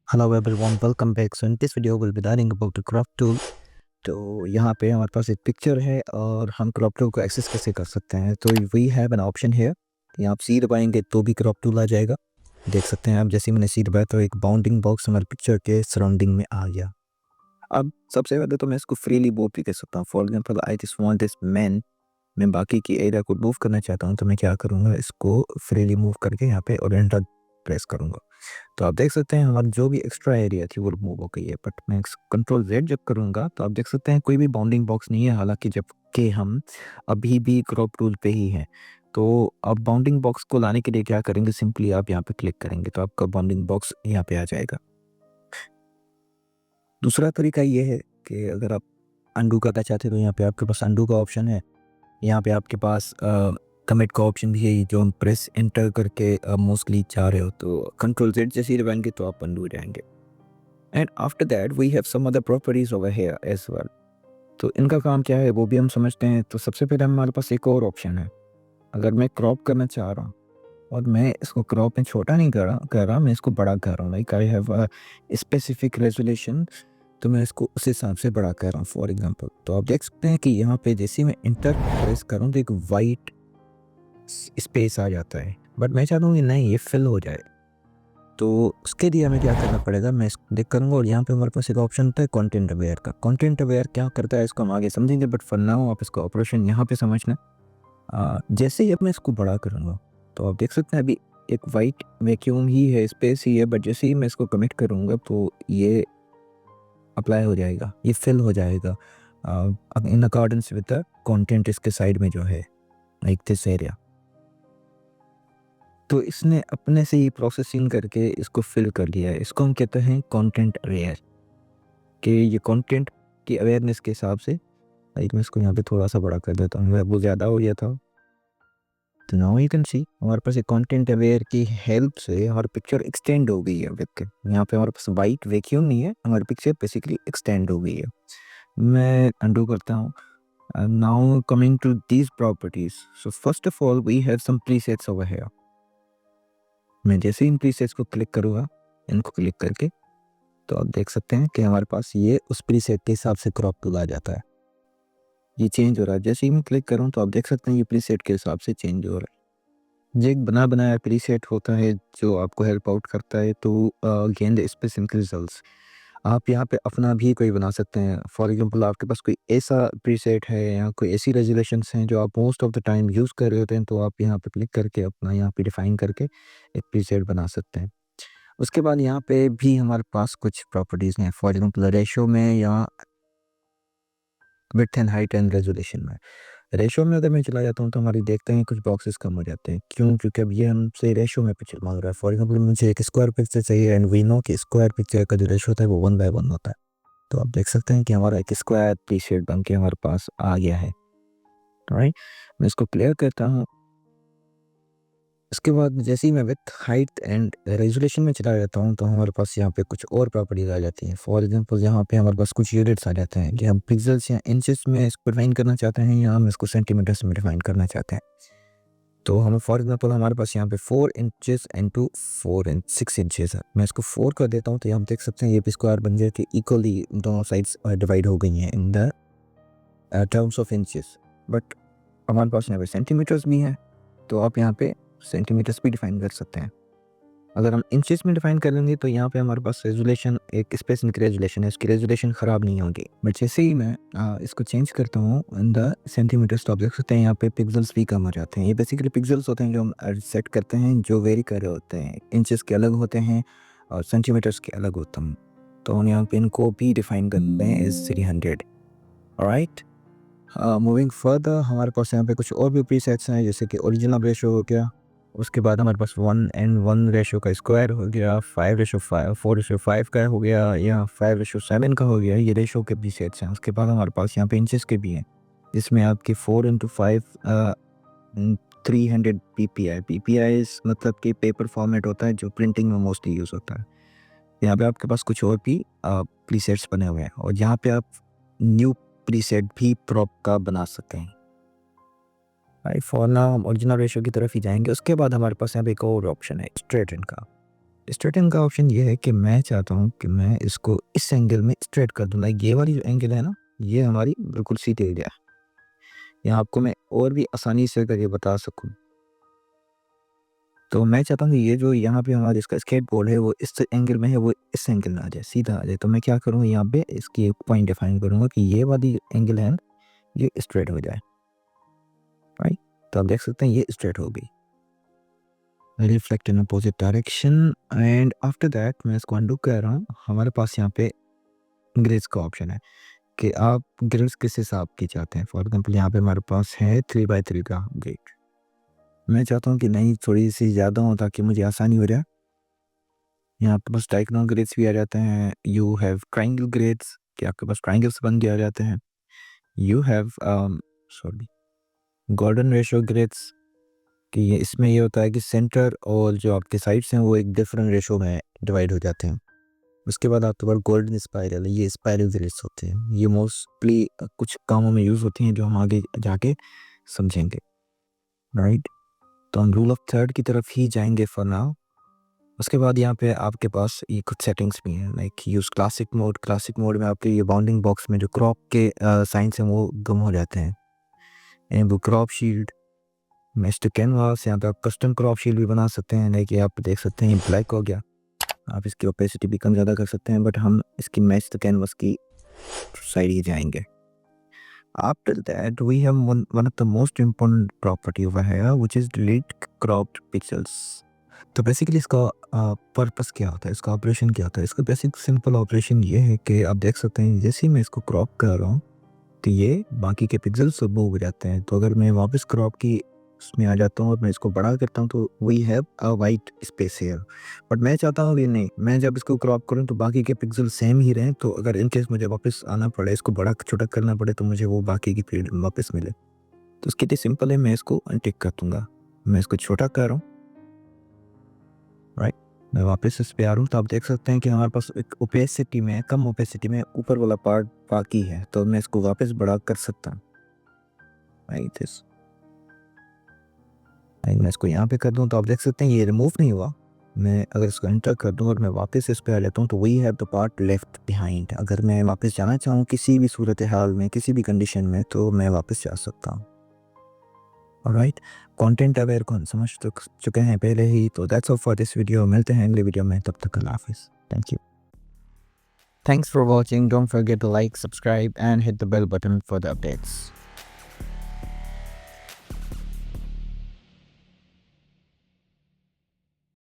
Hello everyone, welcome back. So in this video we'll be learning about the crop tool. तो यहाँ पे हमारे पास एक पिक्चर है और हम क्रॉप टूल को एक्सेस कैसे कर सकते हैं। तो वी हैव एन ऑप्शन है, यहाँ आप सी दबाएंगे तो भी क्रॉप टूल आ जाएगा। देख सकते हैं आप, जैसे मैंने सी दबाया तो एक बाउंडिंग बॉक्स हमारे पिक्चर के सराउंडिंग में आ गया। अब सबसे पहले तो मैं इसको फ्रीली मूव भी कर सकता हूँ। For example I just want this man, मैं बाकी की एरिया को मूव करना चाहता हूँ तो मैं क्या करूँगा, इसको फ्रीली मूव करके यहाँ पे और एंटर प्रेस करूँगा। तो आप देख सकते हैं हमारी जो भी एक्स्ट्रा एरिया थी वो रिमूव हो गई है। बट मैं कंट्रोल जेड जब करूँगा तो आप देख सकते हैं कोई भी बाउंडिंग बॉक्स नहीं है, हालांकि जबकि हम अभी भी क्रॉप टूल पे ही हैं। तो अब बाउंडिंग बॉक्स को लाने के लिए क्या करेंगे, सिंपली आप यहाँ पे क्लिक करेंगे तो आपका बाउंडिंग बॉक्स यहाँ पे आ जाएगा। दूसरा तरीका ये है कि अगर आप अंडू करना चाहते हैं तो यहाँ पे आपके पास अंडू का ऑप्शन है। यहाँ पे आपके पास कमिट का ऑप्शन भी है, जो हम प्रेस एंटर करके मोस्टली चाह रहे हो तो कंट्रोल जेड जैसे ही दबाएंगे तो आप अंडू हो जाएंगे। And after that we have some other properties over here as well. तो इनका काम क्या है वो भी हम समझते हैं। तो सबसे पहले हमारे पास एक और ऑप्शन है। अगर मैं क्रॉप करना चाह रहा हूँ और मैं इसको क्रॉप में छोटा नहीं कर रहा, मैं इसको बड़ा कर रहा हूँ, like I have a specific resolution, तो मैं इसको उस हिसाब से बड़ा कर रहा हूँ। फॉर एग्जांपल तो आप देख सकते हैं कि यहाँ पे जैसे मैं इंटर प्रेस करूँ तो एक वाइट स्पेस आ जाता है, बट मैं चाहता हूँ कि नहीं ये फिल हो जाए। तो उसके लिए हमें क्या करना पड़ेगा, मैं इसको क्लिक करूँगा और यहाँ पे हमारे पास एक ऑप्शन होता है कंटेंट अवेयर का। कंटेंट अवेयर क्या करता है इसको हम आगे समझेंगे, बट फॉर नाउ आप इसका ऑपरेशन यहाँ पे समझना। जैसे ही अब मैं इसको बड़ा करूँगा तो आप देख सकते हैं अभी एक वाइट वैक्यूम ही है, स्पेस ही है, बट जैसे ही मैं इसको कमिट करूँगा तो ये अप्लाई हो जाएगा, ये फिल हो जाएगा in accordance with the content इसके साइड में जो है, लाइक दिस एरिया। तो इसने अपने से ही प्रोसेसिंग करके इसको फिल कर लिया है। इसको हम कहते हैं कंटेंट अवेयर, कि ये कंटेंट की अवेयरनेस के हिसाब से, लाइक मैं इसको यहाँ पे थोड़ा सा बड़ा कर देता हूँ, वो ज़्यादा हो गया था। तो नाउ यू कैन सी हमारे पास एक कंटेंट अवेयर की हेल्प से हमारी पिक्चर एक्सटेंड हो गई है। विद यहाँ पे हमारे पास वाइट वैक्यूम नहीं है, हमारी पिक्चर बेसिकली एक्सटेंड हो गई है। मैं अंडू करता हूँ। Now coming to these properties, so first of all we have some presets over here. मैं जैसे ही इन प्रीसेट्स को क्लिक करूँगा, इनको क्लिक करके, तो आप देख सकते हैं कि हमारे पास ये उस प्रीसेट के हिसाब से क्रॉप टूल आ जाता है। ये चेंज हो रहा है, जैसे ही मैं क्लिक करूँ तो आप देख सकते हैं ये प्रीसेट के हिसाब से चेंज हो रहा है। ये एक बना बनाया प्रीसेट होता है जो आपको हेल्प आउट करता है to gain the specific results. आप यहाँ पे अपना भी कोई बना सकते हैं। फॉर एग्जांपल आपके पास कोई ऐसा प्रीसेट है या कोई ऐसी रेजोल्यूशंस हैं जो आप most of the time use कर रहे होते हैं, तो आप यहाँ पे क्लिक करके अपना यहाँ पे डिफाइन करके एक प्रीसेट बना सकते हैं। उसके बाद यहाँ पे भी हमारे पास कुछ प्रॉपर्टीज़ हैं, फॉर एग्जांपल रेशो में या width and height and resolution में। रेशो में अगर मैं चला जाता हूँ तो हमारी देखते हैं कुछ बॉक्सेस कम हो जाते हैं। क्यों? क्योंकि अब ये हमसे रेशो में पिक्चर मांग रहा है। फॉर एग्जांपल मुझे एक स्क्वायर पिक्चर चाहिए एंड वी नो कि स्क्वायर पिक्चर का जो रेशो होता है वो 1/1 होता है। तो आप देख सकते हैं कि हमारा एक स्क्वायर प्रीसेट बन के हमारे पास आ गया है। राइट, मैं इसको क्लियर करता हूँ। इसके बाद जैसे ही मैं विथ हाइट एंड रेजोल्यूशन में चला जाता हूँ तो हमारे पास यहाँ पे कुछ और प्रॉपर्टीज आ जाती हैं। फॉर एग्जांपल यहाँ पे हमारे पास कुछ यूनिट्स आ जाते हैं कि हम पिक्सल्स या इंचेस में इसको डिफाइन करना चाहते हैं या हम इसको सेंटीमीटर्स में डिफाइन करना चाहते हैं। तो हम फॉर एग्जांपल हमारे पास यहाँ पे 4 इंचेस इंटू 6 इंचेस है। मैं इसको 4 कर देता हूँ तो यहाँ आप देख सकते हैं ये भी स्क्वायर बन गया कि इक्वली दोनों साइड्स डिवाइड हो गई हैं in the terms of inches. But हमारे पास यहाँ पे सेंटीमीटर्स भी हैं, तो आप यहाँ पे सेंटीमीटर्स भी डिफाइन कर सकते हैं। अगर हम इंचेस में डिफाइन करेंगे तो यहाँ पे हमारे पास रेजोल्यूशन एक स्पेसिफिक रेजोल्यूशन है, इसकी रेजोल्यूशन ख़राब नहीं होगी। बट जैसे ही मैं इसको चेंज करता हूँ इन द सेंटीमीटर्स तो आप देख सकते हैं यहाँ पे पिक्सल्स भी कम हो जाते हैं। ये बेसिकली पिक्सल्स होते हैं जो हम सेट करते हैं, जो वेरी कर रहे होते हैं। इंचेस के अलग होते हैं और सेंटीमीटर्स के अलग होते हैं, तो हम यहाँ पे इनको भी डिफाइन करते हैं एज 300। राइट, मूविंग फर्दर हमारे पास यहाँ पे कुछ और भी प्रीसेट्स हैं, जैसे कि ओरिजिनल रेशो हो गया। उसके बाद हमारे पास 1:1 रेशो का स्क्वायर हो गया, 5:5 4:5 का हो गया, या 5:7 का हो गया। ये रेशो के प्रीसेट्स हैं। उसके बाद हमारे पास यहाँ पे इंचेस के भी हैं, जिसमें आपके 4:5 300 ppi। ppi मतलब कि पेपर फॉर्मेट होता है जो प्रिंटिंग में मोस्टली यूज़ होता है। यहाँ पे आपके पास कुछ और भी प्रीसेट्स बने हुए हैं और यहाँ पे आप न्यू प्रीसेट भी प्रॉप का बना सकते हैं। राइट, फॉर नाउ हम ओरिजिनल रेशो की तरफ ही जाएंगे। उसके बाद हमारे पास यहाँ पे एक और ऑप्शन है स्ट्रेटन का। स्ट्रेटन का ऑप्शन ये है कि मैं चाहता हूँ कि मैं इसको इस एंगल में स्ट्रेट कर दूँ। लाइक ये वाली जो एंगल है ना, ये हमारी बिल्कुल सीधी एरिया है। यहाँ आपको मैं और भी आसानी से करके बता सकूँ। तो मैं चाहता हूँ कि ये जो यहाँ पे हमारा इसका स्केटबोर्ड है वो इस एंगल में है, वो इस एंगल में आ जाए, सीधा आ जाए। तो मैं क्या करूँगा, यहाँ पे इसकी एक पॉइंट डिफाइन करूँगा कि ये वाली एंगल है, ये स्ट्रेट हो जाए, राइट। तो आप देख सकते हैं ये स्ट्रेट हो गई। Reflect in opposite direction and after that मैं इसको अनडू कर रहा हूँ। हमारे पास यहाँ पे ग्रिड्स का ऑप्शन है कि आप ग्रिड्स किस हिसाब की चाहते हैं। फॉर एग्जाम्पल यहाँ पे हमारे पास है 3x3 का ग्रिड। मैं चाहता हूँ कि नहीं थोड़ी सी ज़्यादा हो ताकि मुझे आसानी हो जाए। यहाँ पे बस डायगोनल ग्रिड्स भी आ जाते हैं। यू हैव ट्राइंगल ग्रिड्स कि आपके पास ट्राइंगल्स बन के आ जाते हैं। You have golden ratio grids कि ये इसमें ये होता है कि सेंटर और जो आपके साइड्स हैं वो एक डिफरेंट रेशो में डिवाइड हो जाते हैं। उसके बाद आपके पास गोल्डन स्पाइरल, ये स्पाइरल ग्रिड्स होते हैं। ये मोस्टली कुछ कामों में यूज़ होती हैं जो हम आगे जाके समझेंगे, राइट। तो हम रूल ऑफ थर्ड की तरफ ही जाएंगे फॉर नाउ। उसके बाद यहाँ पे आपके पास ये कुछ सेटिंग्स भी हैं, like use classic mode. Classic mode में आपके ये बाउंडिंग बॉक्स में जो क्रॉप के साइंस हैं वो गुम हो जाते हैं। एंड वो crop shield match to canvas, यहाँ पे आप कस्टम क्रॉप शील्ड भी बना सकते हैं। लाइक ये आप देख सकते हैं ये ब्लैक हो गया, आप इसकी ओपेसिटी भी कम ज़्यादा कर सकते हैं, बट हम इसकी मैच टू कैनवास की साइड ही जाएंगे। After that, we have one of the most important property over here, which is delete cropped pixels. तो बेसिकली इसका पर्पस क्या होता है, इसका ऑपरेशन क्या होता है। इसका बेसिक सिंपल ऑपरेशन ये है कि आप देख सकते हैं जैसे ही मैं इसको क्रॉप कर रहा हूँ तो ये बाकी के पिक्सल्स सब मूव हो जाते हैं। तो अगर मैं वापस क्रॉप की उसमें आ जाता हूँ और मैं इसको बड़ा करता हूँ तो we have a white space here. But मैं चाहता हूँ कि नहीं, मैं जब इसको क्रॉप करूँ तो बाकी के पिक्सल सेम ही रहें। तो अगर इन केस मुझे वापस आना पड़े, इसको बड़ा छोटा करना पड़े, तो मुझे वो बाकी की फील्ड वापस मिले। तो उसके लिए सिंपल है, मैं इसको अनटिक कर दूँगा। मैं इसको छोटा कर रहा हूँ, राइट। मैं वापस इस पे आ रहा हूँ तो आप देख सकते हैं कि हमारे पास एक ओपेसिटी में, कम ओपेसिटी में ऊपर वाला पार्ट बाकी है। तो मैं इसको वापस बड़ा कर सकता हूँ, राइट। मैं इसको यहाँ पे कर दूँ तो आप देख सकते हैं ये रिमूव नहीं हुआ। मैं अगर इसको एंटर कर दूँ और मैं वापस इस पे आ लेता हूँ तो we have the part left behind. अगर मैं वापस जाना चाहूँ किसी भी सूरत हाल में, किसी भी कंडीशन में, तो मैं वापस जा सकता हूँ, ऑलराइट। कंटेंट अवेयर को हम समझ चुके हैं पहले ही। तो that's all for this video. मिलते हैं अगले वीडियो में, तब तक अल्लाह हाफिज़। Thank you. Thanks for watching. Don't forget to like, subscribe and hit the bell button for the updates.